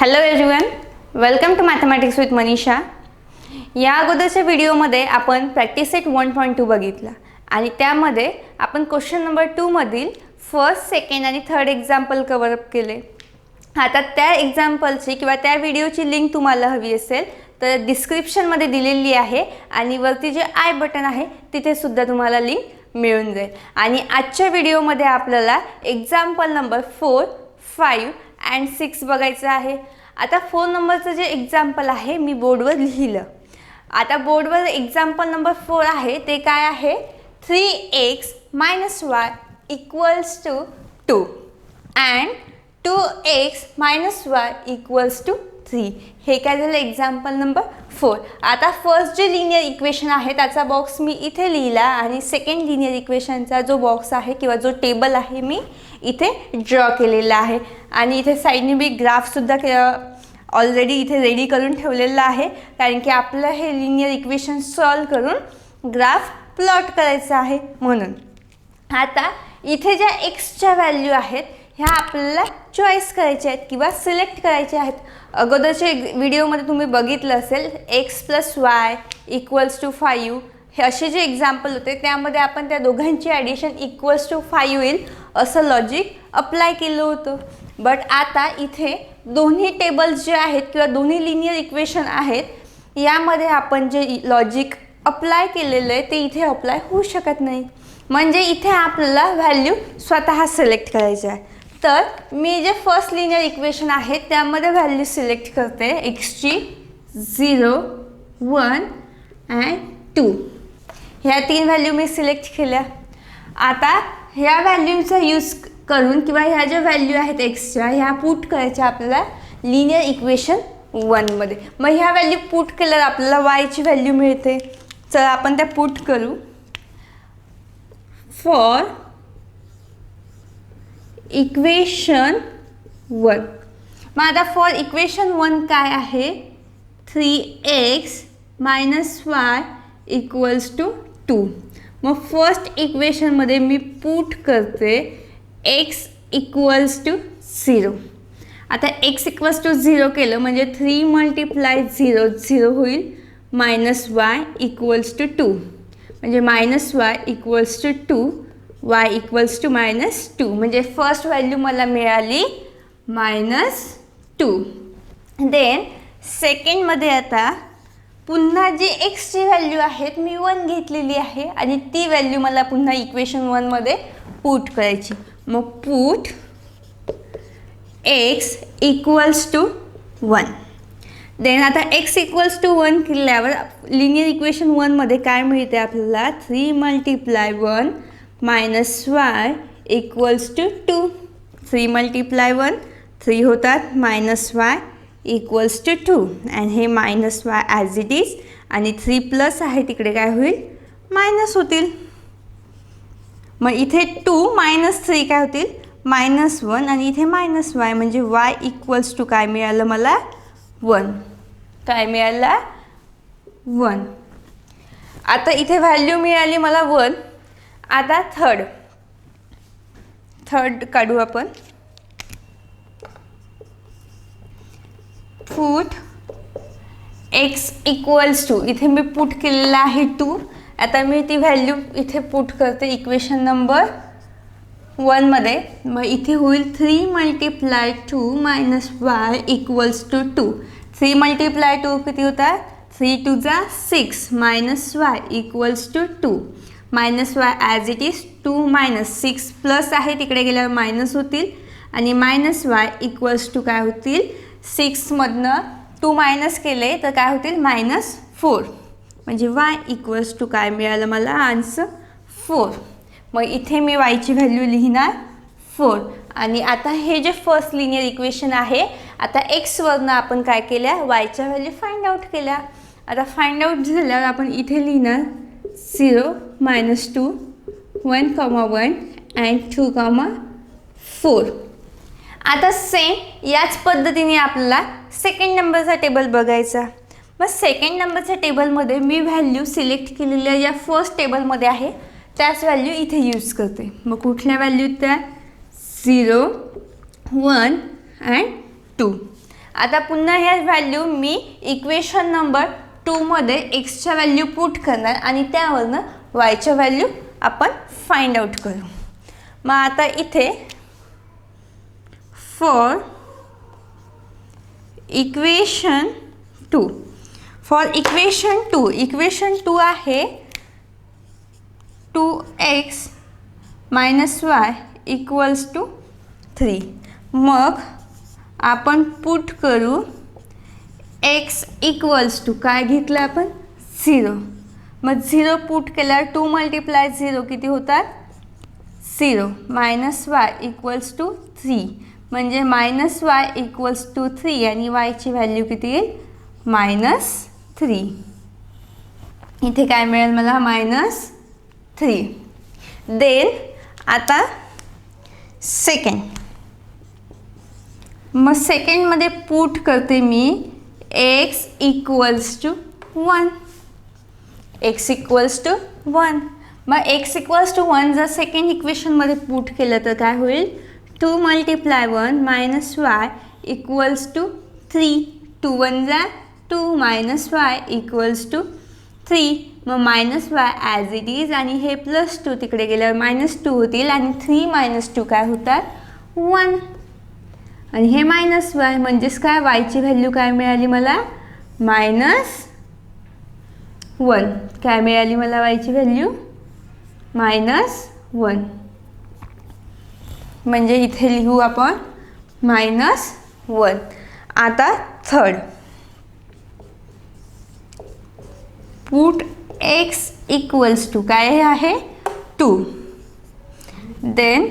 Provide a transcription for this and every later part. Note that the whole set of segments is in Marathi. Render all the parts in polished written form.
Hello everyone, welcome to mathematics with Manisha. या अगोदरच्या व्हिडिओमध्ये आपण प्रॅक्टिस सेट 1.2 बघितला आणि त्यामध्ये आपण क्वेश्चन नंबर 2 मधील फर्स्ट, सेकंड आणि थर्ड एक्झाम्पल कव्हर अप केले. आता त्या एक्झाम्पलची किंवा त्या व्हिडिओची लिंक तुम्हाला हवी असेल तर डिस्क्रिप्शनमध्ये दिलेली आहे आणि वरती जे आय बटन आहे तिथे सुद्धा तुम्हाला लिंक मिळून जाईल. आणि आजच्या व्हिडिओमध्ये आपल्याला एक्झाम्पल नंबर 4, 5 अँड 6 बघायचं आहे. आता 4 नंबरचं जे एक्झाम्पल आहे मी बोर्डवर लिहिलं. आता बोर्डवर एक्झाम्पल नंबर 4 आहे ते काय आहे, 3x - y = 2 and 2x - y = 3. हे काय झालं एक्झाम्पल नंबर 4. आता फर्स्ट जे लिनियर इक्वेशन आहे त्याचा बॉक्स मी इथे लिहिला आणि सेकंड लिनियर इक्वेशनचा जो बॉक्स आहे किंवा जो टेबल आहे मी इथे ड्रॉ केलेला आहे. आणि इथे साईडने मी ग्राफसुद्धा ऑलरेडी इथे रेडी करून ठेवलेला आहे, कारण की आपलं हे लिनियर इक्वेशन सॉल्व करून ग्राफ प्लॉट करायचं आहे म्हणून. आता इथे ज्या एक्सच्या व्हॅल्यू आहेत ह्या आपल्याला चॉईस करायच्या आहेत किंवा सिलेक्ट करायच्या आहेत. अगोदरच्या व्हिडिओमध्ये तुम्ही बघितलं असेल x + y = 5 हे असे जे एक्झाम्पल होते त्यामध्ये आपण त्या दोघांची ॲडिशन = 5 येईल असं लॉजिक अप्लाय केलं होतं. बट आता इथे दोन्ही टेबल्स जे आहेत किंवा दोन्ही लिनियर इक्वेशन आहेत यामध्ये आपण जे लॉजिक अप्लाय केलेलं आहे ते इथे अप्लाय होऊ शकत नाही. म्हणजे इथे आपल्याला व्हॅल्यू स्वतः सिलेक्ट करायची आहे. तर मी जे फर्स्ट लिनियर इक्वेशन आहे त्यामध्ये व्हॅल्यू सिलेक्ट करते एक्सची 0, 1 अँड 2. ह्या 3 व्हॅल्यू मी सिलेक्ट केल्या. आता ह्या व्हॅल्यूचा यूज करून किंवा ह्या ज्या व्हॅल्यू आहेत एक्सच्या ह्या पुट करायच्या आपल्याला लिनियर इक्वेशन 1 मध्ये. मग ह्या व्हॅल्यू पुट केल्यावर आपल्याला वायची व्हॅल्यू मिळते. तर आपण त्या पुट करू. For equation 1. मग आता फॉर इक्वेशन 1 काय आहे, 3x - y = 2. मग फर्स्ट इक्वेशनमध्ये मी पुट करते x = 0. आता x = 0 केलं म्हणजे 3 × 0 0 होईल, -y = 2 म्हणजे -y = 2, y = -2. म्हणजे फर्स्ट व्हॅल्यू मला मिळाली -2. देन सेकंडमध्ये आता पुन्हा जी एक्सची व्हॅल्यू आहेत मी 1 घेतलेली आहे आणि ती व्हॅल्यू मला पुन्हा इक्वेशन 1 मध्ये पुट करायची. मग पुट x = 1. देन आता x = 1 केल्यावर लिनियर इक्वेशन 1 मध्ये काय मिळते आपल्याला, 3 × 1 - y = 2. 3 × 1 3 होतात, -y = 2 अँड हे -y ॲज इट इज आणि 3 प्लस आहे तिकडे काय होईल, मायनस होतील. मग इथे 2 - 3 काय होतील, -1 आणि इथे -y म्हणजे y = काय मिळालं मला, 1. काय मिळाला, 1. आता इथे व्हॅल्यू मिळाली मला 1. आता थर्ड काढू आपण. पुट x = इथे मी पुट केलेला आहे 2. आता मी ती व्हॅल्यू इथे पुट करते इक्वेशन नंबर 1 मध्ये. मग इथे होईल 3 × 2 - y = 2. 3 × 2 किती होतात, 3 × 2 = 6 -y = 2. -y as it is 2 - 6 plus आहे तिकडे गेल्यावर मायनस होतील आणि -y = काय होतील, 6 मधनं 2 मायनस केले तर काय होतील, -4. म्हणजे y = काय मिळालं मला आन्सर, 4. मग इथे मी yची व्हॅल्यू लिहिणार 4. आणि आता हे जे फर्स्ट लिनियर इक्वेशन आहे आता एक्सवरनं आपण काय केल्या, yच्या व्हॅल्यू फाइंड आउट केल्या. आता फाइंड आउट झाल्यावर आपण इथे लिहिणार 0 - 2 1, 1 अँड 2, 4. आता सेम याच पद्धतीने आपल्याला सेकंड नंबरचा टेबल बघायचा. मग सेकंड नंबरच्या टेबलमध्ये मी व्हॅल्यू सिलेक्ट केलेल्या या फर्स्ट टेबलमध्ये आहे त्याच व्हॅल्यू इथे यूज करते. मग कुठल्या व्हॅल्यू त्या, 0, 1 अँड 2. आता पुन्हा ह्या व्हॅल्यू मी इक्वेशन नंबर 2 मध्ये एक्सच्या व्हॅल्यू पुट करणार आणि त्यावरनं वायच्या व्हॅल्यू आपण फाइंड आउट करू. मग आता इथे फॉर इक्वेशन 2 आहे 2x minus y equals to 3. मग आपण पुट करू x इक्वल्स टू काय घेतलं आपण 0. मग 0 पुट केल्यावर 2 मल्टिप्लाय 0 किती होतात 0 मायनस वाय इक्वल्स टू 3 म्हणजे मायनस वाय इक्वल्स टू 3 आणि वायची व्हॅल्यू किती येईल -3. इथे काय मिळेल मला -3. देन आता सेकंड, मग सेकंडमध्ये पुट करते मी x equals to 1. x equals to 1. मग x इक्वल्स टू 1 जर सेकंड इक्वेशनमध्ये पुट केलं तर काय होईल 2 multiply 1 minus y equals to 3. 2 1 जा 2 मायनस वाय इक्वल्स टू 3. मग minus y as it is आणि हे +2 तिकडे गेल्यावर -2 होतील आणि 3 - 2 काय होतात 1 आणि हे -y म्हणजेच काय वायची व्हॅल्यू काय मिळाली मला -1. काय मिळाली मला वायची व्हॅल्यू -1. म्हणजे इथे लिहू आपण -1. आता third put x equals to काय आहे 2. देन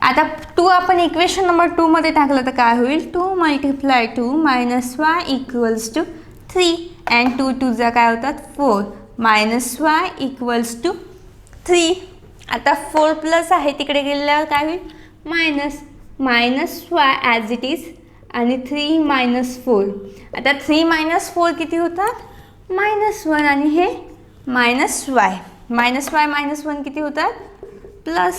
आता 2 आपण इक्वेशन नंबर 2 मध्ये टाकलं तर काय होईल 2 multiply 2 minus y equals to 3 and 2 2 जा काय होतात 4 मायनस वाय इक्वल्स टू 3. आता 4 प्लस आहे तिकडे गेल्यावर काय होईल minus y as it is आणि 3 -4. आता 3 - 4 किती होतात -1 आणि हे -y. -1 किती होतात प्लस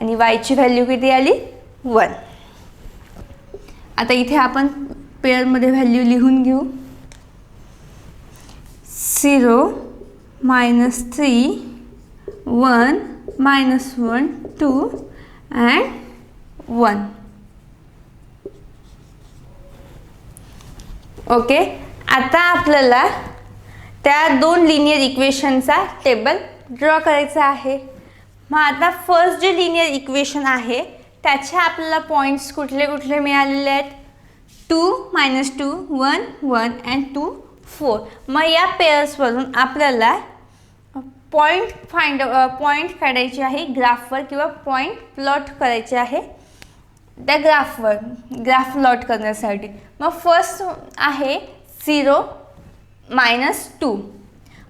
आणि वायची व्हॅल्यू किती आली 1. आता इथे आपण पेअरमध्ये व्हॅल्यू लिहून घेऊ 0 -3 1 -1 2 and 1. ओके. आता आपल्याला त्या 2 लिनियर इक्वेशनचा टेबल ड्रॉ करायचा आहे. मग आता फर्स्ट जे लिनियर इक्वेशन आहे त्याचे आपल्याला पॉईंट्स कुठले कुठले मिळालेले आहेत 2 -2 1 1 अँड 2 4. मग या पेअर्सवरून आपल्याला पॉईंट काढायचे आहे ग्राफवर किंवा पॉईंट प्लॉट करायचे आहे त्या ग्राफ प्लॉट करण्यासाठी. मग फर्स्ट आहे 0 -2.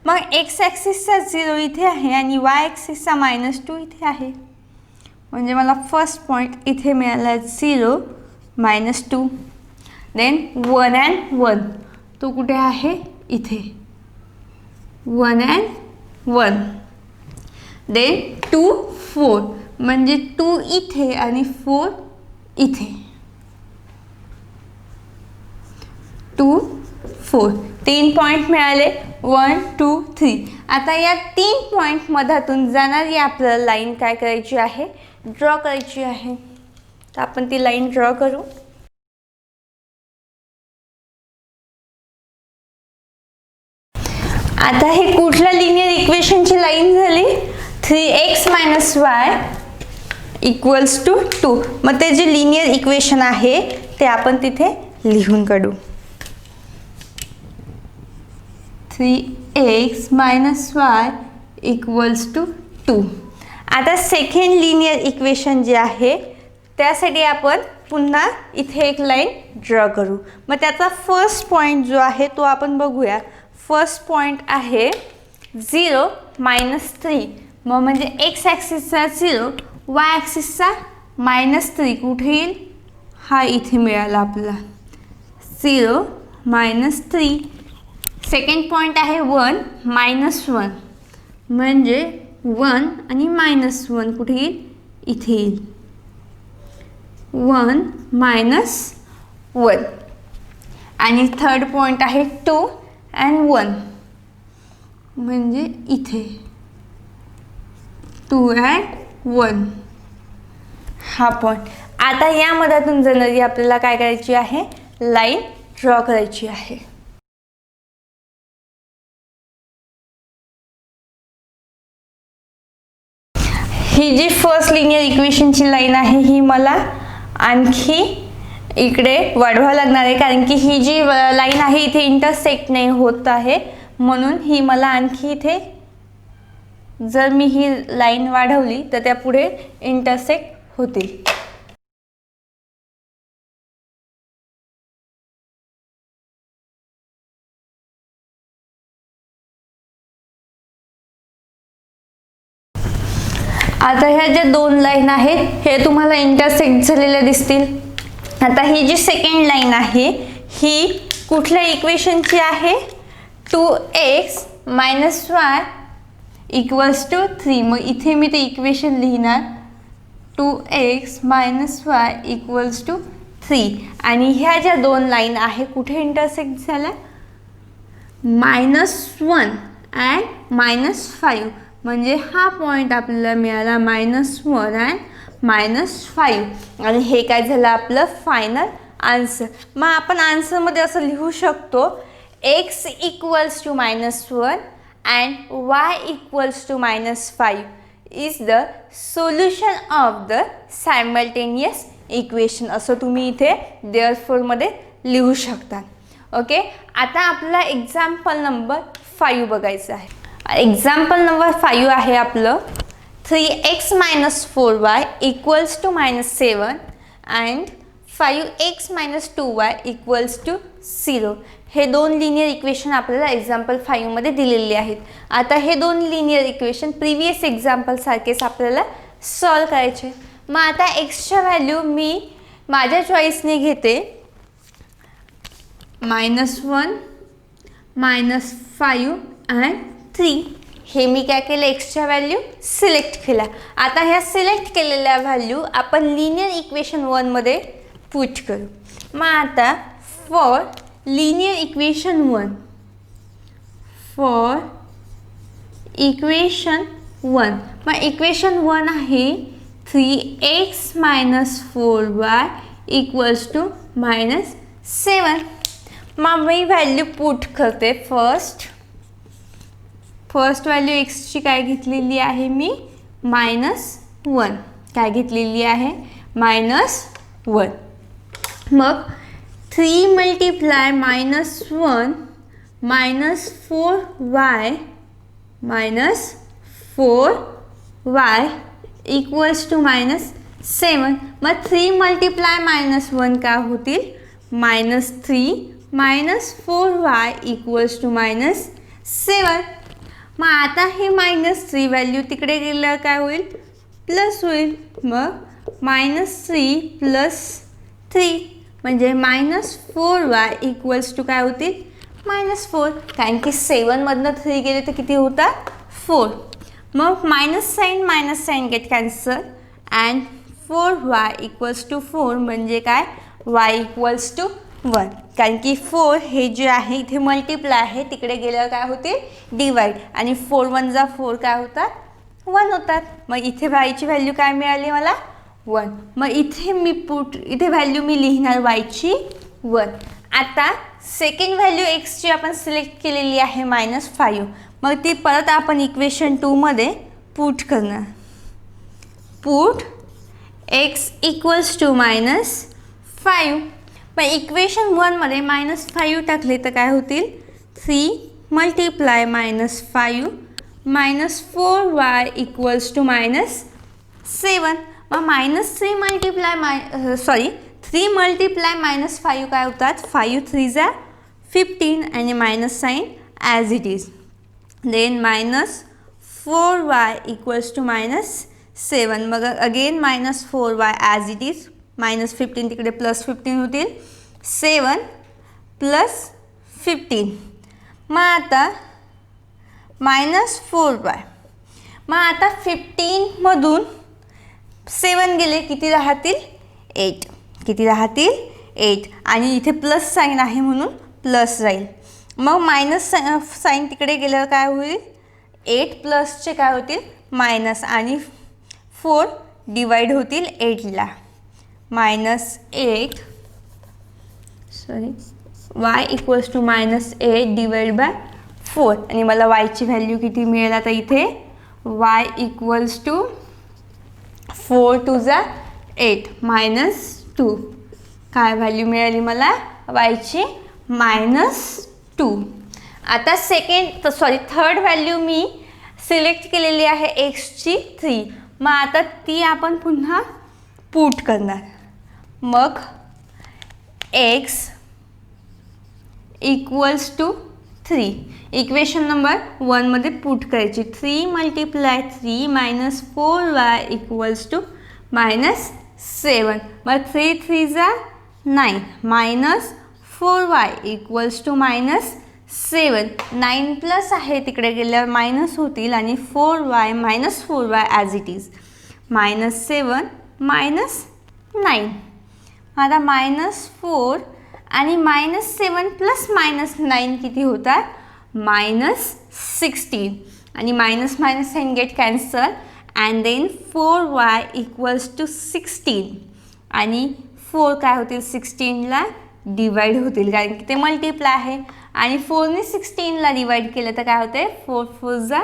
मग एक्स ॲक्सिसचा 0 इथे आहे आणि वाय ॲक्सिसचा -2 इथे आहे म्हणजे मला फर्स्ट पॉईंट इथे मिळाला 0 -2. देन 1 and 1 तो कुठे आहे इथे 1 and 1. देन 2 4 म्हणजे 2 इथे आणि 4 इथे 2 4. 3 पॉईंट मिळाले 1 2 3. आता या 3 पॉईंट मधातून जाणारी आपल्याला लाईन काय करायची आहे ड्रॉ करायची आहे. तर आपण ती लाईन ड्रॉ करू. आता हे कुठल्या लिनियर इक्वेशनची लाईन झाली 3x - y इक्वल्स टू 2. मग ते जे लिनियर इक्वेशन आहे ते आपण तिथे लिहून काढू 3x - y इक्वल्स टू 2. आता सेकंड लिनियर इक्वेशन जे आहे त्यासाठी आपण पुन्हा इथे एक लाईन ड्रॉ करू. मग त्याचा फर्स्ट पॉईंट जो आहे तो आपण बघूया. फर्स्ट पॉईंट आहे 0 -3. मग म्हणजे एक्स ॲक्सिसचा 0 वाय ॲक्सिसचा -3 कुठे येईल हा इथे मिळाला आपला 0 -3. सेकंड पॉईंट आहे 1 -1 म्हणजे 1 आणि -1 कुठे येईल इथे येईल 1 - 1 आणि थर्ड पॉईंट आहे 2 and 1 म्हणजे इथे 2 and 1 हा पॉईंट. आता या मधातून जाणारी आपल्याला काय करायची आहे, लाईन ड्रॉ करायची आहे. ही जी फर्स्ट लिनियर इक्वेशनची लाईन आहे ही मला आणखी इकडे वाढवावं लागणार आहे, कारण की ही जी लाईन आहे इथे इंटरसेक्ट नाही होत आहे, म्हणून ही मला आणखी इथे जर मी ही लाईन वाढवली तर त्या पुढे इंटरसेक्ट होतील. आता ह्या ज्या दोन लाईन आहेत हे तुम्हाला इंटरसेक्ट झालेल्या दिसतील. आता ही जी सेकंड लाईन आहे ही कुठल्या इक्वेशनची आहे, 2x - y = 3. मग इथे मी ते इक्वेशन लिहिणार 2x - y = 3. आणि ह्या ज्या दोन लाईन आहे कुठे इंटरसेक्ट झाल्या, -1 and -5 म्हणजे हा पॉईंट आपल्याला मिळाला -1 and -5 आणि हे काय झालं आपलं फायनल आन्सर. मग आपण आन्सरमध्ये असं लिहू शकतो x = -1 and y = -5 is the solution of the simultaneous equation. असं तुम्ही इथे therefore मध्ये लिहू शकता. ओके, आता आपला एक्झाम्पल नंबर 5 बघायचं आहे. एक्झाम्पल नंबर 5 आहे आपलं 3x - 4y = -7 and 5x - 2y = 0. हे दोन लिनियर इक्वेशन आपल्याला एक्झाम्पल 5 मध्ये दिलेली आहेत. आता हे दोन लिनियर इक्वेशन प्रिव्हियस एक्झाम्पल सारखेच आपल्याला सॉल्व करायचे. मग आता एक्सच्या व्हॅल्यू मी माझ्या चॉईसने घेते -1 -5 and 3. हे मी काय केलं, एक्सच्या व्हॅल्यू सिलेक्ट केल्या. आता ह्या सिलेक्ट केलेल्या व्हॅल्यू आपण लिनियर इक्वेशन 1 मध्ये पुट करू. मग आता फॉर लिनियर इक्वेशन 1 मग इक्वेशन 1 आहे 3x - 4y = -7. मग मी व्हॅल्यू पुट करते. फर्स्ट व्हॅल्यू एक्सची काय घेतलेली आहे मी, -1 काय घेतलेली आहे, -1. मग 3 × -1 -4y -7. मग 3 × -1 काय होतील, -3 -4y = -7. मग आता हे -3 व्हॅल्यू तिकडे गेल्यावर काय होईल, प्लस होईल. मग -3 + 3 म्हणजे -4y = काय होतील, -4. कारण की 7 मधनं 3 गेले तर किती होतात, 4. मग -sign get cancel and 4y = 4 म्हणजे काय, y = 1. कारण की 4 हे जे आहे इथे मल्टिप्लाय आहे, तिकडे गेल्यावर काय होते, डिवाइड. आणि 4 × 1 = 4 काय होतात, 1 होतात. मग इथे yची व्हॅल्यू काय मिळाली मला, 1. मग इथे व्हॅल्यू मी लिहिणार yची 1. आता सेकंड व्हॅल्यू एक्सची आपण सिलेक्ट केलेली आहे -5. मग ती परत आपण इक्वेशन 2 मध्ये पुट करणार. Put x = -5. मग इक्वेशन 1 मध्ये -5 टाकले तर काय होतील, 3 × -5 -4y = -7. मग -3 × -5 काय होतात, 5 × 3 = 15 आणि minus sign as it is. Then -4y = -7. मग again -4y as it is, -15 तिकडे +15 होतील, 7 + 15. मग आता -4y. मग आता 15 मधून 7 गेले किती राहतील, 8. किती राहतील, 8 आणि इथे प्लस साईन आहे म्हणून प्लस राहील. मग मायनस साईन तिकडे गेल्यावर काय होईल, 8 प्लसचे काय होतील मायनस आणि 4 डिवाइड होतील 8ला. -8 y equals to -8 divide by 4 आणि मला yची व्हॅल्यू किती मिळेल आता इथे, y इक्वल्स टू 4 2 जा 8 -2 काय व्हॅल्यू मिळाली मला yची -2. आता थर्ड व्हॅल्यू मी सिलेक्ट केलेली आहे एक्सची 3. मग आता ती आपण पुन्हा पुट करणार. मग x equals to 3 equation number 1मध्ये पुट करायची. 3 × 3 -4y इक्वल्स टू -7. मग 3 3 जा 9 -4y इक्वल्स टू -7. 9 प्लस आहे तिकडे गेल्यावर मायनस होतील आणि 4y ॲज इट इज -7 -9. आता -4 आणि -7 प्लस -9 किती होतात -16 आणि minus minus sign get cancel and then 4y equals to 16 आणि 4 काय होतील 16ला डिवाइड होतील कारण की ते मल्टिप्लाय आहे आणि 4ने 16ला डिवाइड केलं तर काय होते 4 4 जा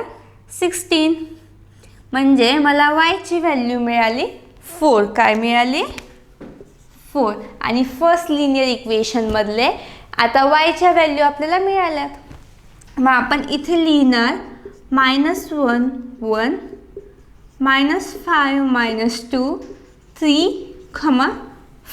16 म्हणजे मला yची व्हॅल्यू मिळाली 4. काय मिळाली 4 आणि फर्स्ट लिनियर इक्वेशनमधले आता yच्या व्हॅल्यू आपल्याला मिळाल्यात. मग आपण इथे लिहिणार -1 1 -5 -2 3,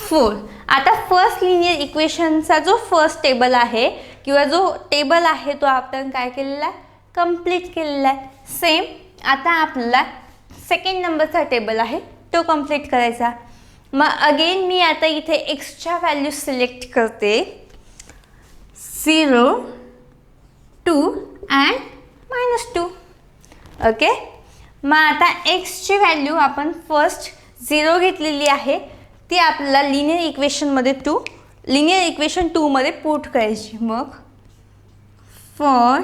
4. आता फर्स्ट लिनियर इक्वेशनचा जो फर्स्ट टेबल आहे किंवा जो टेबल आहे तो आपण काय केलेला आहे कंप्लीट केलेला आहे. सेम आता आपला सेकंड नंबरचा टेबल आहे तो कंप्लीट करायचा. मग अगेन मी आता इथे एक्सच्या व्हॅल्यू सिलेक्ट करते 0 2 अँड -2. ओके. मग आता एक्सची व्हॅल्यू आपण फर्स्ट 0 घेतलेली आहे ती आपल्याला लिनियर इक्वेशन 2मध्ये पुट करायची. मग फॉर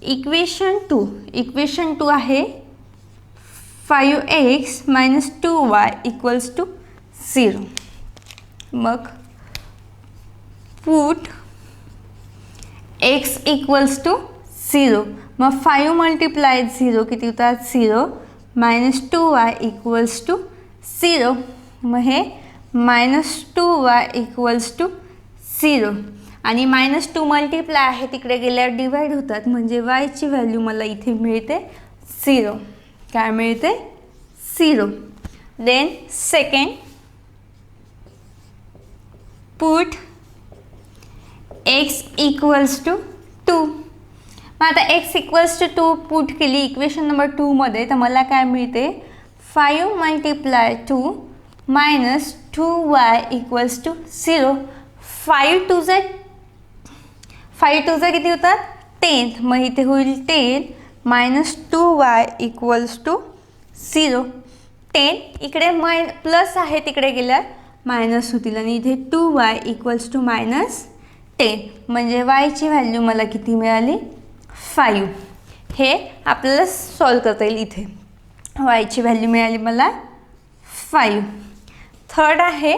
इक्वेशन 2 आहे 5x - 2y इक्वल्स टू 0. मग पुट x इक्वल्स टू 0. मग 5 × 0 किती होतात 0 -2y इक्वल्स टू 0. मग हे -2y इक्वल्स टू 0 आणि -2 मल्टिप्लाय आहे तिकडे गेल्यावर डिवाइड होतात म्हणजे yची व्हॅल्यू मला इथे मिळते 0. काय मिळते 0. Then second put x equals to 2. मग आता x इक्वल्स टू 2 पुट केली इक्वेशन नंबर 2मध्ये तर मला काय मिळते 5 × 2 -2y इक्वल्स टू 0. 5 2 जा किती होतात 10. मग इथे होईल 10 -2y इक्वल्स टू 0. 10 इकडे प्लस आहे तिकडे गेल्यावर मायनस होतील आणि इथे 2y इक्वल्स टू -10 म्हणजे yची व्हॅल्यू मला किती मिळाली 5. हे आपल्याला सॉल्व करता येईल. इथे yची व्हॅल्यू मिळाली मला 5. थर्ड आहे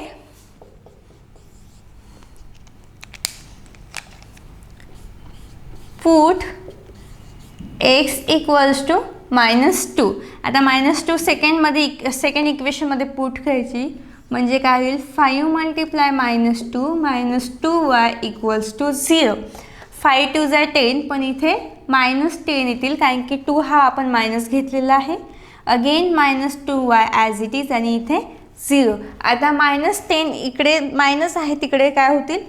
पुट x इक्वल्स टू -2. आता -2 सेकंड इक्वेशनमध्ये पुट करायची म्हणजे काय होईल 5 × -2y इक्वल्स टू 0. 5 2 जा 10 पण इथे -10 येतील कारण की 2 हा आपण मायनस घेतलेला आहे. Again -2y as it is आणि इथे 0. आता -10 इकडे मायनस आहे तिकडे काय होतील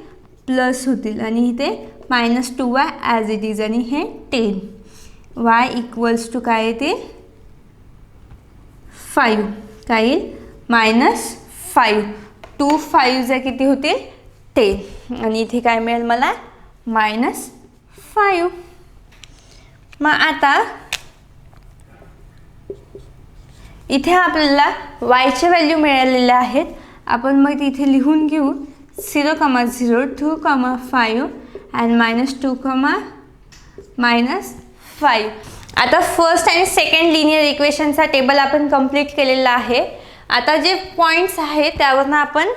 प्लस होतील आणि इथे -2y ॲज इट इज आणि हे 10. y इक्वल्स टू काय येते 5. काय येईल -5. 2 5 जा किती होतील 10 आणि इथे काय मिळेल मला -5. मग आता इथे आपल्याला yच्या व्हॅल्यू मिळालेल्या आहेत आपण मग इथे लिहून घेऊ 0, 0, 2, 5 अँड -2, -5. आता फर्स्ट आणि सेकंड लिनियर इक्वेशनचा टेबल आपण कंप्लीट केलेला आहे. आता जे पॉईंट्स आहेत त्यावरनं आपण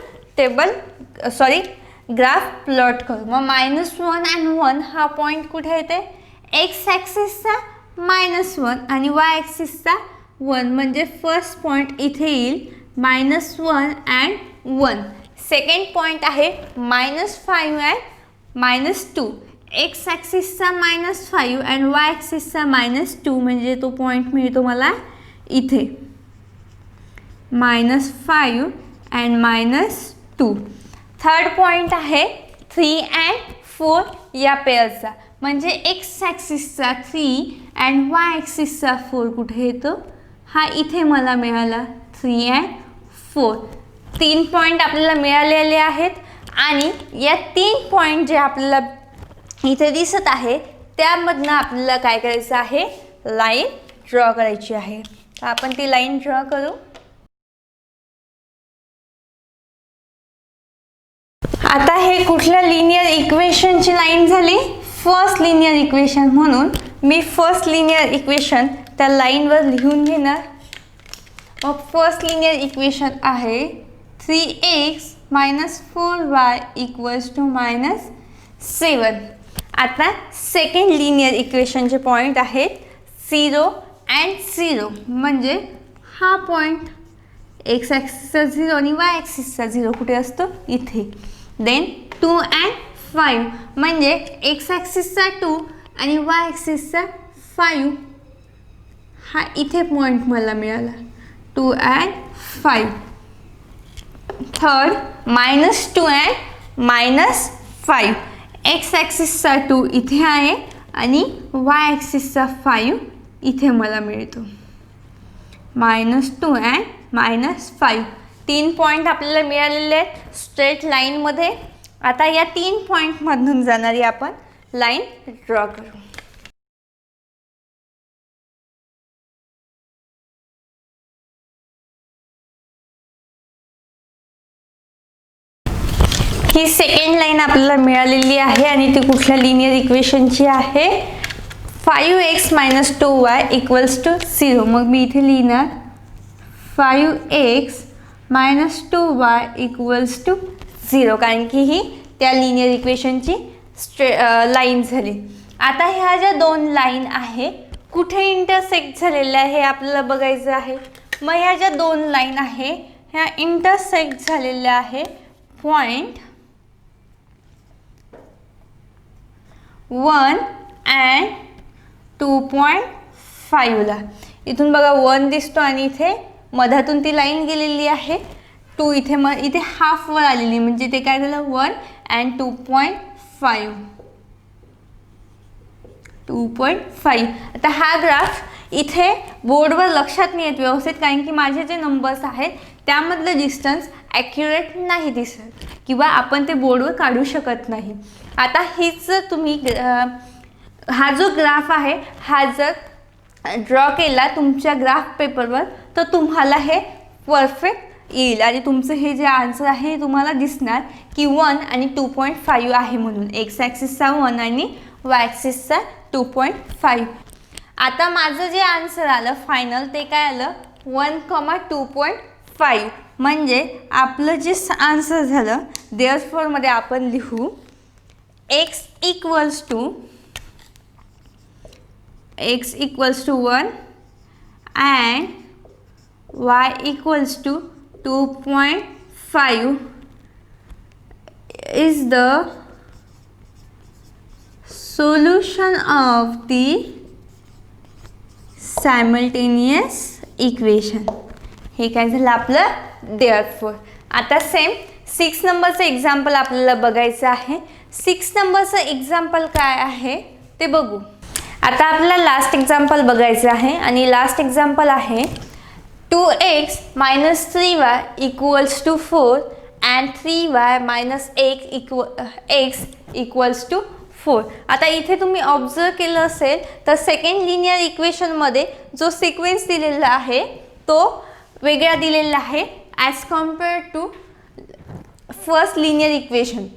ग्राफ प्लॉट करू. मग -1 आणि 1 हा पॉईंट कुठे येते? एक्स ॲक्सिसचा -1 आणि वाय ॲक्सिसचा 1, म्हणजे फर्स्ट पॉईंट इथे येईल -1 अँड 1. सेकंड पॉईंट आहे -5 अँड -2. एक्स ॲक्सिसचा -5 अँड वाय ॲक्सिसचा -2, म्हणजे तो पॉईंट मिळतो मला इथे -5 अँड -2. थर्ड पॉईंट आहे 3 अँड 4 या पेअरचा, म्हणजे एक्स ॲक्सिसचा 3 अँड वाय ॲक्सिसचा 4 कुठे येतो? हा इथे मला मिळाला 3 अँड 4. 3 पॉईंट आपल्याला मिळालेले आहेत आणि या 3 पॉईंट जे आपल्याला इथे दिसत आहे त्यामधनं आपल्याला काय करायचं आहे? लाईन ड्रॉ करायची आहे. तर आपण ती लाईन ड्रॉ करू. आता हे कुठल्या लिनियर इक्वेशनची लाईन झाली? First linear equation. म्हणून मी फर्स्ट लिनियर इक्वेशन त्या लाईनवर लिहून घेणार. मग फर्स्ट लिनियर इक्वेशन आहे 3x - 4y = -7. आता सेकंड लिनियर इक्वेशनचे पॉईंट आहेत 0 अँड 0, म्हणजे हा पॉईंट एक्स ॲक्सिसचा 0 आणि वाय ॲक्सिसचा 0 कुठे असतो? इथे. देन 2 अँड 5, म्हणजे एक्स ॲक्सिसचा 2 आणि वाय ॲक्सिसचा 5, हा इथे पॉईंट मला मिळाला 2 अँड 5. Third -2 and -5. एक्स ॲक्सिसचा 2 इथे आहे आणि वाय ॲक्सिसचा 5 इथे मला मिळतो -2 अँड -5. 3 पॉईंट आपल्याला मिळालेले आहेत स्ट्रेट लाईनमध्ये. आता या 3 पॉईंटमधून जाणारी आपण लाईन ड्रॉ करू. ही सेकंड लाईन आपल्याला मिळालेली आहे आणि ती कुठल्या लिनियर इक्वेशनची आहे? 5x - 2y = 0. मग मी इथे लिहिणार 5x - 2y = 0, कारण की ही त्या लिनियर इक्वेशनची लाईन झाली. आता ह्या ज्या 2 लाईन आहे कुठे इंटरसेक्ट झालेल्या आहे हे आपल्याला बघायचं आहे. मग ह्या ज्या 2 लाईन आहे ह्या इंटरसेक्ट झालेल्या आहे पॉईंट 1 अँड 2.5 ला. इथून बघा 1 दिसतो आणि इथे मधातून ती लाईन गेलेली आहे 2. इथे हाफवर आलेली, म्हणजे ते काय झालं 1 अँड 2.5. 2.5. आता हा ग्राफ इथे बोर्डवर लक्षात नाही येत व्यवस्थित, कारण की माझे जे नंबर्स आहेत त्यामधलं डिस्टन्स ॲक्युरेट नाही दिसत किंवा आपण ते बोर्डवर काढू शकत नाही. आता हीच जर तुम्ही हा जो ग्राफ आहे हा जर ड्रॉ केला तुमच्या ग्राफ पेपरवर तर तुम्हाला हे परफेक्ट येईल आणि तुमचं हे जे आन्सर आहे तुम्हाला दिसणार की 1 आणि 2.5 आहे म्हणून. एक्स ॲक्सिसचा 1 आणि वाय ॲक्सिसचा 2.5. आता माझं जे आन्सर आलं फायनल ते काय आलं 1, 2.5. म्हणजे आपलं जे आन्सर झालं देअरफॉरमध्ये आपण लिहू x = 1 and y = 2.5 is the solution of the simultaneous equation. हे काय झालं आपलं देअरफॉर. आता सेम 6 नंबरचं एक्झाम्पल आपल्याला बघायचं आहे. 6 नंबरचं एक्झाम्पल काय आहे ते बघू. आता आपल्याला लास्ट एक्झाम्पल बघायचं आहे आणि लास्ट एक्झाम्पल आहे 2x - 3y = 4 and 3y - x = 4. आता इथे तुम्ही ऑब्झर्व केलं असेल तर सेकंड लिनियर इक्वेशनमध्ये जो सिक्वेन्स दिलेला आहे तो वेगळा दिलेला आहे as compare to first linear equation,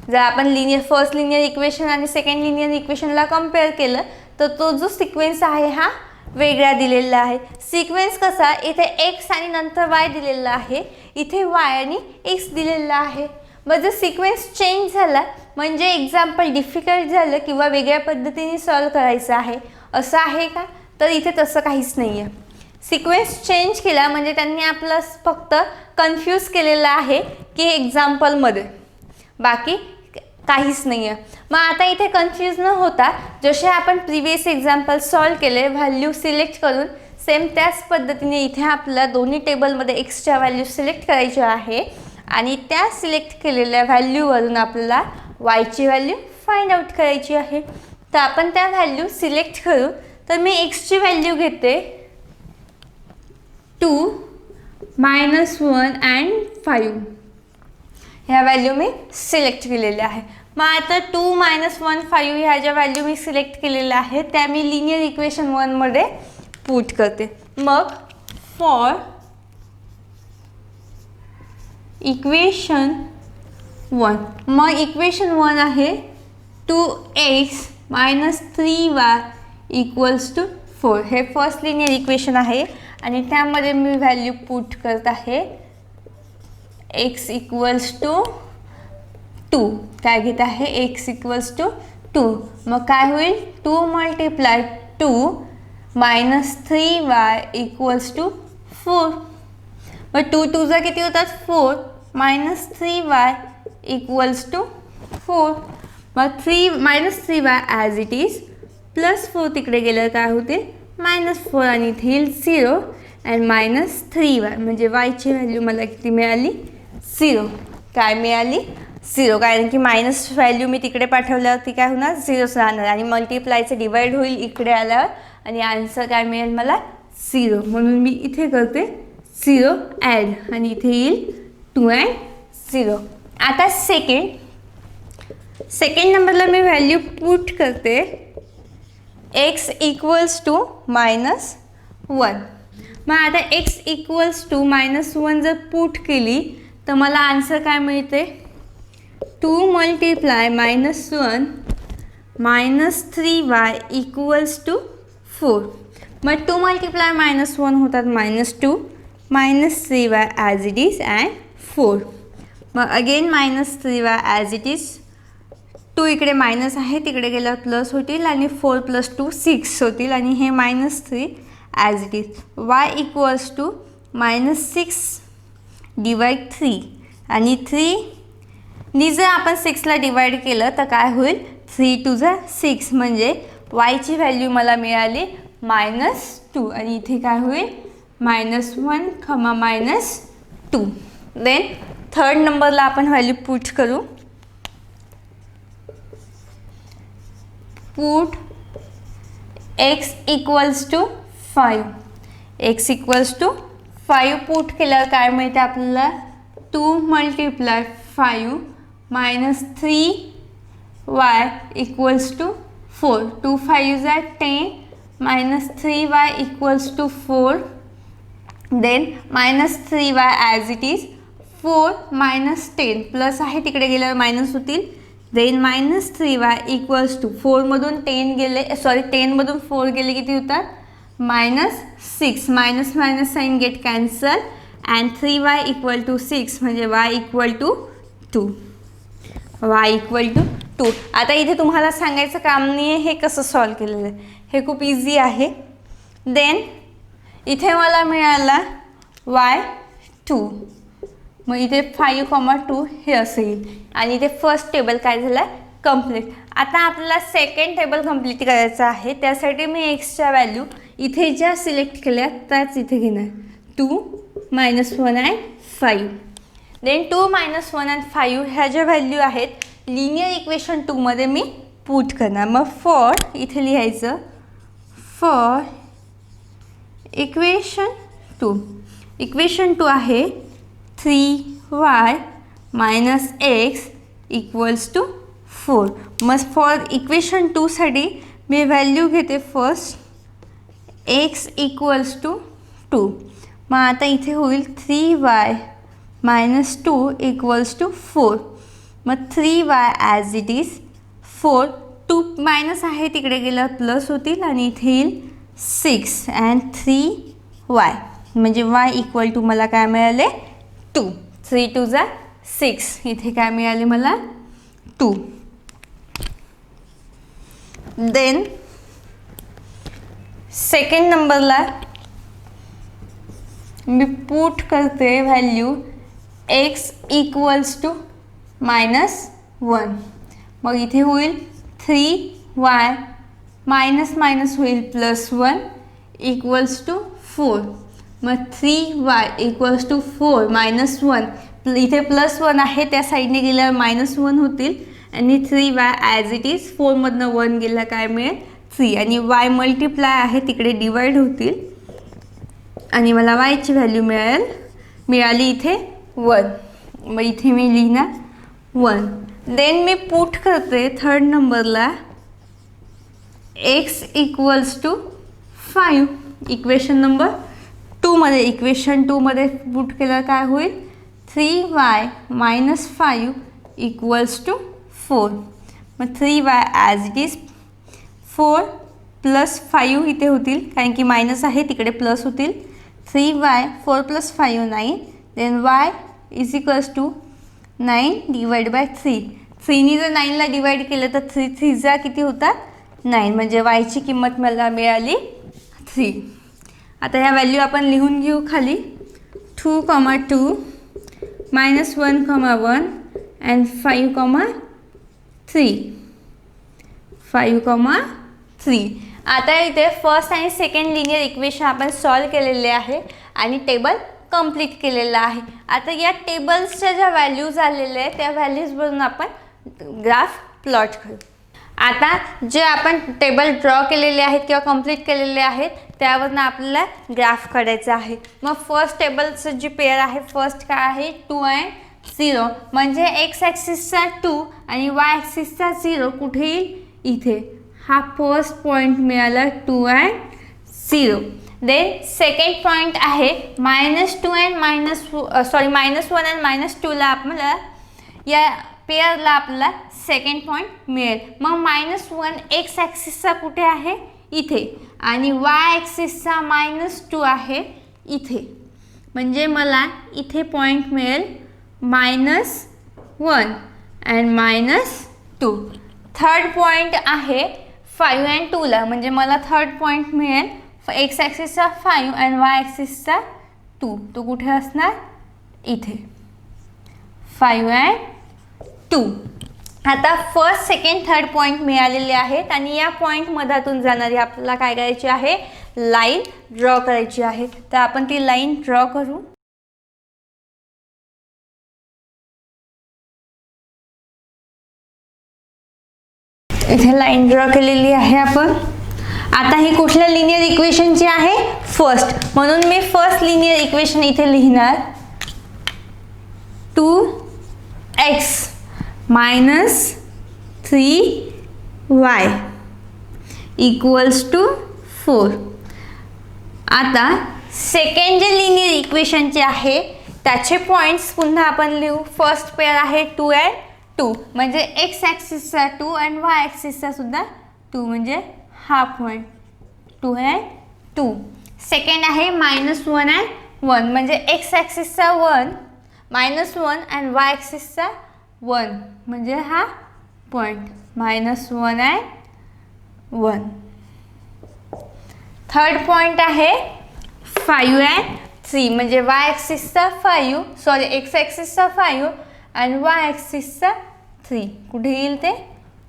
जर आपण फर्स्ट लिनियर इक्वेशन आणि सेकंड लिनियर इक्वेशनला कम्पेअर केलं तर तो जो सिक्वेन्स आहे हा वेगळा दिलेला आहे. सिक्वेन्स कसा, इथे एक्स आणि नंतर वाय दिलेला आहे, इथे वाय आणि एक्स दिलेला आहे. मग जर सिक्वेन्स चेंज झाला म्हणजे एक्झाम्पल डिफिकल्ट झालं किंवा वेगळ्या पद्धतीने सॉल्व करायचं आहे असं आहे का, तर इथे तसं काहीच नाही आहे. सिक्वेन्स चेंज केला म्हणजे त्यांनी आपलं फक्त कन्फ्यूज केलेलं आहे की एक्झाम्पलमध्ये, बाकी काहीच नाही आहे. मग आता इथे कन्फ्यूज न होता जसे आपण प्रिवियस एक्झाम्पल सॉल्व केले व्हॅल्यू सिलेक्ट करून, सेम त्याच पद्धतीने इथे आपल्याला दोन्ही टेबलमध्ये एक्सच्या व्हॅल्यू सिलेक्ट करायच्या आहे आणि त्या सिलेक्ट केलेल्या व्हॅल्यूवरून आपल्याला वायची व्हॅल्यू फाइंड आउट करायची आहे. तर आपण त्या व्हॅल्यू सिलेक्ट करू. तर मी एक्सची व्हॅल्यू घेते 2, -1 अँड 5. ह्या व्हॅल्यू मी सिलेक्ट केलेल्या आहे. मग आता 2, -1, 5 ह्या ज्या व्हॅल्यू मी सिलेक्ट केलेल्या आहेत त्या मी लिनियर इक्वेशन 1 मध्ये पुट करते. मग फॉर इक्वेशन 1, मग इक्वेशन 1 आहे 2x - 3y = 4. हे फर्स्ट लिनियर इक्वेशन आहे आणि त्यामध्ये मी व्हॅल्यू पुट करत आहे x = 2. काय घेत आहे x = 2. मग काय होईल 2 × 2 - 3y = 4. मग 2 2 जा किती होतात 4 - 3y = 4. मग 3 - 3y ॲज इट इज +4 तिकडे गेलं काय होते -4 आणि इथे येईल 0 आणि -3y म्हणजे वायची व्हॅल्यू मला किती मिळाली 0. काय मिळाली 0, कारण की मायनस व्हॅल्यू मी तिकडे पाठवल्यावरती काय होणार 0च राहणार आणि मल्टिप्लायचं डिवाइड होईल इकडे आल्यावर आणि आन्सर काय मिळेल मला 0. म्हणून मी इथे करते 0 ॲड आणि इथे येईल 2 and 0. आता सेकंड नंबरला मी व्हॅल्यू पुट करते x = -1. मग आता x = -1 जर पुट केली तर मला आन्सर काय मिळते 2 × -1 - 3y = 4. मग 2 × -1 होतात -2 -3y as it is and 4. मग again -3y as it is, 2 इकडे मायनस आहे तिकडे गेल्यावर प्लस होतील आणि 4 + 2 6 होतील आणि हे -3 ॲज इट इज. y = -6 / 3 आणि 3 जर आपण 6ला डिवाइड केलं तर काय होईल 3 2 जा 6 म्हणजे वायची व्हॅल्यू मला मिळाली -2 आणि इथे काय होईल -1, -2. देन थर्ड नंबरला आपण व्हॅल्यू पुट करू. Put x = 5. x = 5 पुट केल्यावर काय मिळते आपल्याला 2 × 5 - 3y = 4. 2 5 are 10 -3y = 4. Then -3y as it is 4 - 10 plus आहे तिकडे गेल्यावर मायनस होतील. देन -3y = 4 मधून 10 गेले 10 मधून 4 गेले किती होतात -6. Minus minus sign get cancel and 3y = 6 म्हणजे y = 2. y = 2. आता इथे तुम्हाला सांगायचं काम नाही आहे हे कसं सॉल्व केलेलं आहे, हे खूप इझी आहे. देन इथे मला मिळाला y 2. मग इथे 5,2 हे असं येईल आणि इथे फर्स्ट टेबल काय झालं कंप्लीट. आता आपल्याला सेकंड टेबल कंप्लीट करायचं आहे. त्यासाठी मी एक्सच्या व्हॅल्यू इथे ज्या सिलेक्ट केल्या त्याच इथे घेणार 2 -1 अँड 5. देन 2 -1 अँड 5 ह्या ज्या व्हॅल्यू आहेत लिनियर इक्वेशन 2 मध्ये मी पुट करणार. मग फॉर इथे लिहायचं फॉर इक्वेशन 2. इक्वेशन 2 आहे 3y - x = 4. मग फॉर इक्वेशन 2 साठी मी व्हॅल्यू घेते फर्स्ट x = 2. मग आता इथे होईल 3y -2 इक्वल्स टू 4. मग 3y as it is 4. 2 minus आहे तिकडे गेल्यावर प्लस होतील आणि इथे येईल 6 अँड 3y म्हणजे y इक्वल टू मला काय मिळाले 2. 3 2 जा 6. इथे काय मिळाले मला 2. देन सेकंड नंबरला मी पुट करते व्हॅल्यू x इक्वल्स टू -1. मग इथे होईल 3y मायनस मायनस होईल +1 इक्वल्स टू 4. मग 3y इक्वल्स टू 4 -1 इथे +1 आहे त्या साईडने गेल्यावर -1 होतील आणि 3y ॲज इट इज 4मधनं 1 गेला काय मिळेल 3 आणि y मल्टिप्लाय आहे तिकडे डिवाइड होतील आणि मला y ची व्हॅल्यू मिळाली इथे 1. मग इथे मी लिहिणार 1. देन मी पुट करते थर्ड नंबरला x equals to 5. Equation number 2मध्ये इक्वेशन 2मध्ये पुट केलं काय होईल 3y - 5 इक्वल्स टू 4. मग 3y ॲज इट इज 4 + 5 इथे होतील कारण की मायनस आहे तिकडे प्लस होतील 3y 4 + 5 9. Then y is equals to 9 divide by 3. 3नी जर 9ला डिवाइड केलं तर 3 3 जा किती होतात 9 म्हणजे y ची किंमत मला मिळाली 3. आता ह्या व्हॅल्यू आपण लिहून घेऊ खाली 2, 2 -1, 1 अँड 5, 3. 5, 3. आता इथे फर्स्ट आणि सेकंड लिनियर इक्वेशन आपण सॉल्व केलेले आहे आणि टेबल कंप्लीट केलेला आहे. आता या टेबल्सच्या ज्या व्हॅल्यूज आलेल्या आहेत त्या व्हॅल्यूजवरून आपण ग्राफ प्लॉट करू. आता जे आपण टेबल ड्रॉ केलेले आहेत किंवा कंप्लीट केलेले आहेत त्यावरनं आपल्याला ग्राफ काढायचा आहे. मग फर्स्ट टेबलचं जी पेअर आहे फर्स्ट काय आहे 2 and 0 म्हणजे x ॲक्सिसचा 2 आणि y ॲक्सिसचा 0 कुठे येईल इथे. हा फर्स्ट पॉईंट मिळाला 2 and 0. देन सेकंड पॉईंट आहे -2 and -1 and -2ला आपल्याला या पेअरला आपल्याला सेकंड पॉईंट मिळेल. मग -1 x ॲक्सिसचा कुठे आहे इथे आणि y ॲक्सिसचा -2 आहे इथे म्हणजे मला इथे पॉईंट मिळेल -1 and -2. थर्ड पॉईंट आहे 5 and 2ला म्हणजे मला थर्ड पॉईंट मिळेल x ॲक्सिसचा 5 आणि y ॲक्सिसचा 2. तो कुठे असणार इथे 5 and 2. आता फर्स्ट सेकंड थर्ड पॉईंट मिळालेले आहेत आणि या पॉईंट मधातून जाणारी आपल्याला काय करायची आहे लाईन ड्रॉ करायची आहे. तर आपण ती लाईन ड्रॉ करू. इथे लाईन ड्रॉ केलेली आहे आपण. आता ही कुठल्या लिनियर इक्वेशनची आहे फर्स्ट म्हणून मी फर्स्ट लिनियर इक्वेशन इथे लिहिणार 2x - 3y इक्वल्स टू 4. आता सेकंड जे लिनियर इक्वेशनचे आहे त्याचे पॉईंट्स पुन्हा आपण लिहू. फर्स्ट पेअर आहे 2 and 2 म्हणजे x ॲक्सिसचा 2 आणि y ॲक्सिसचा सुद्धा 2 म्हणजे हा पॉईंट 2 and 2. सेकंड आहे -1 and 1 म्हणजे x ॲक्सिसचा 1 -1 आणि y ॲक्सिसचा 1 म्हणजे हा पॉईंट -1 and 1. थर्ड पॉईंट आहे 5 and 3 म्हणजे y ॲक्सिसचा 5 x ॲक्सिसचा 5 आणि y ॲक्सिसचा 3 कुठे येईल ते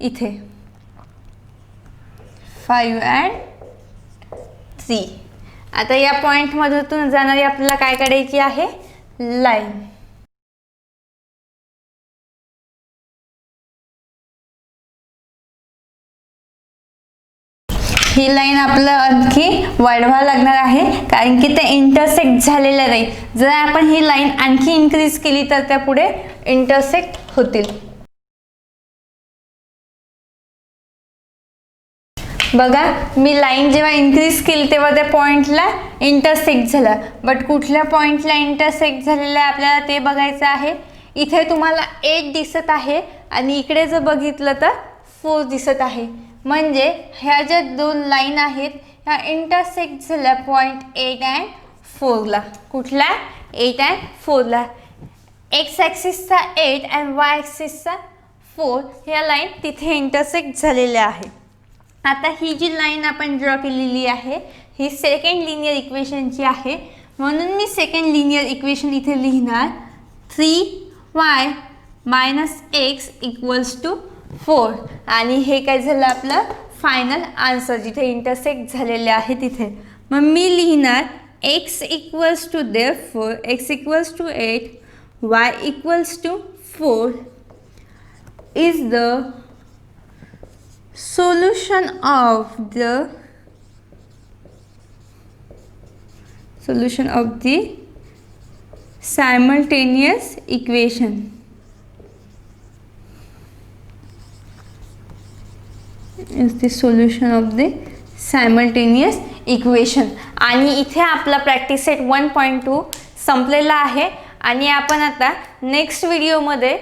इथे 5 and 3. आता या पॉईंटमधून जाणारी आपल्याला काय काढायची आहे लाईन. ही लाईन आपल्याला आणखी वाढवावं लागणार आहे कारण की ते इंटरसेक्ट झालेलं नाही. जर आपण ही लाईन आणखी इन्क्रीज केली तर त्या पुढे इंटरसेक्ट होतील. बघा मी लाईन जेव्हा इन्क्रीज केली तेव्हा त्या पॉईंटला इंटरसेक्ट झाला, बट कुठल्या पॉईंटला इंटरसेक्ट झालेलं आहे आपल्याला ते बघायचं आहे. इथे तुम्हाला 8 दिसत आहे आणि इकडे जर बघितलं तर 4 दिसत आहे. म्हणजे ह्या ज्या दोन लाईन आहेत ह्या इंटरसेक्ट झाल्या पॉईंट 8 अँड 4ला. कुठल्या 8 अँड 4ला. एक्स ॲक्सिसचा 8 अँड वाय ॲक्सिसचा 4 ह्या लाईन तिथे इंटरसेक्ट झालेल्या आहे. आता ही जी लाईन आपण ड्रॉ केलेली आहे ही सेकंड लिनियर इक्वेशनची आहे, म्हणून मी सेकंड लिनियर इक्वेशन इथे लिहिणार 3y - x = 4. आणि हे काय झालं आपलं फायनल आन्सर जिथे इंटरसेक्ट झालेले आहे तिथे. मग मी लिहिणार x = therefore x = 8 y = 4 is the solution of the simultaneous equation. Is the solution of the simultaneous equation. आणि इथे आपला प्रॅक्टिस सेट 1.2 संपलेला आहे आणि आपण आता नेक्स्ट व्हिडिओमध्ये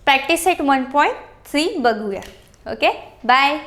प्रॅक्टिस सेट 1.3 बघूया. Okay, bye.